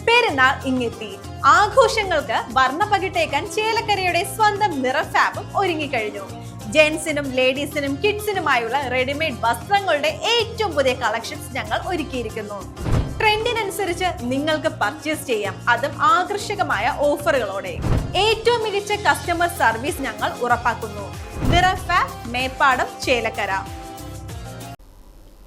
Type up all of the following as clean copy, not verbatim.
പെരുന്നാൾ ഇങ്ങെത്തി. ആഘോഷങ്ങൾക്ക് വർണ്ണപ്പകിട്ടേക്കാൻ ചേലക്കരയുടെ സ്വന്തം നിറഫാബും ഒരുങ്ങിക്കഴിഞ്ഞു. ജെന്റ്സിനും ലേഡീസിനും കിഡ്സിനുമായുള്ള റെഡിമെയ്ഡ് വസ്ത്രങ്ങളുടെ ഏറ്റവും പുതിയ കളക്ഷൻസ് ഞങ്ങൾ ഒരുക്കിയിരിക്കുന്നു. ട്രെൻഡിനനുസരിച്ച് നിങ്ങൾക്ക് പർച്ചേസ് ചെയ്യാം, അതും ആകർഷകമായ ഓഫറുകളോടെ. ഏറ്റവും മികച്ച കസ്റ്റമർ സർവീസ് ഞങ്ങൾ ഉറപ്പാക്കുന്നു. നിറഫാബ്, മേപ്പാടം, ചേലക്കര.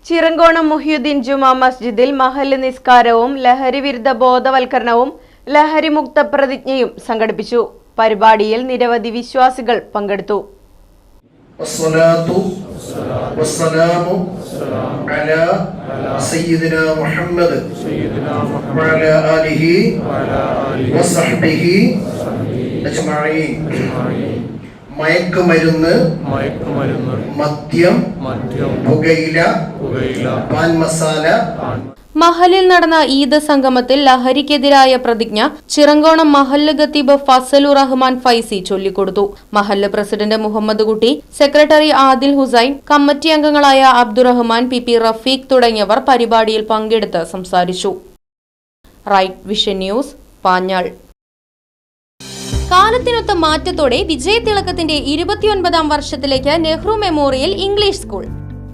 ചിറങ്കോണം മുഹ്യുദ്ദീൻ ജുമാ മസ്ജിദിൽ മഹല്ല് നിസ്കാരവും ലഹരി വിരുദ്ധ ബോധവൽക്കരണവും ലഹരിമുക്ത പ്രതിജ്ഞയും സംഘടിപ്പിച്ചു. പരിപാടിയിൽ നിരവധി വിശ്വാസികൾ പങ്കെടുത്തു. വസ്സലാമു അലാ സയ്യിദിനാ മുഹമ്മദ് വഅലാ ആലിഹി വസഹ്ബിഹി അജ്മഈൻ. മയക്കുമരുന്ന്, മദ്യം, പുകയില, പാൻ മസാല. മഹലിൽ നടന്ന ഈദ് സംഗമത്തിൽ ലഹരിക്കെതിരായ പ്രതിജ്ഞ ചിറങ്കോണം മഹല്ല് ഖത്തീബ് ഫസലുർ റഹ്മാൻ ഫൈസി ചൊല്ലിക്കൊടുത്തു. മഹല്ല് പ്രസിഡന്റ് മുഹമ്മദ് കുട്ടി, സെക്രട്ടറി ആദിൽ ഹുസൈൻ, കമ്മിറ്റി അംഗങ്ങളായ അബ്ദുറഹ്മാൻ, പി റഫീഖ് തുടങ്ങിയവർ പരിപാടിയിൽ പങ്കെടുത്ത് സംസാരിച്ചു. Right vision news, Panjal. കാലത്തിനൊത്ത മാറ്റത്തോടെ വിജയതിളക്കത്തിന്റെ 29ാം വർഷത്തിലേക്ക് നെഹ്റു മെമ്മോറിയൽ ഇംഗ്ലീഷ് സ്കൂൾ.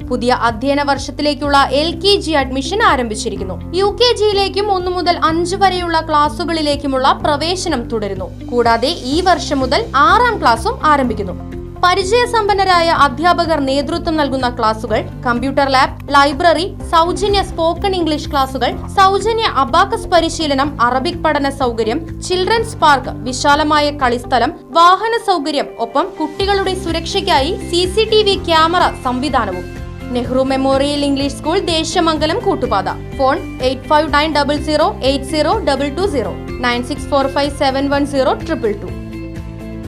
പുതിയ അധ്യയന വർഷത്തിലേക്കുള്ള LKG അഡ്മിഷൻ ആരംഭിച്ചിരിക്കുന്നു. UKGയിലേക്കും 1 മുതൽ 5 വരെയുള്ള ക്ലാസുകളിലേക്കുമുള്ള പ്രവേശനം തുടരുന്നു. കൂടാതെ ഈ വർഷം മുതൽ 6ാം ക്ലാസും ആരംഭിക്കുന്നു. പരിചയസമ്പന്നരായ അധ്യാപകർ നേതൃത്വം നൽകുന്ന ക്ലാസുകൾ, കമ്പ്യൂട്ടർ ലാബ്, ലൈബ്രറി, സൗജന്യ സ്പോക്കൺ ഇംഗ്ലീഷ് ക്ലാസുകൾ, സൗജന്യ അബാക്കസ് പരിശീലനം, അറബിക് പഠന സൗകര്യം, ചിൽഡ്രൻസ് പാർക്ക്, വിശാലമായ കളിസ്ഥലം, വാഹന സൗകര്യം, ഒപ്പം കുട്ടികളുടെ സുരക്ഷയ്ക്കായി CCTV ക്യാമറ സംവിധാനവും. Nehru memorial English school, Desamangalam, Koottupatha. Phone 8590080220 9645710222.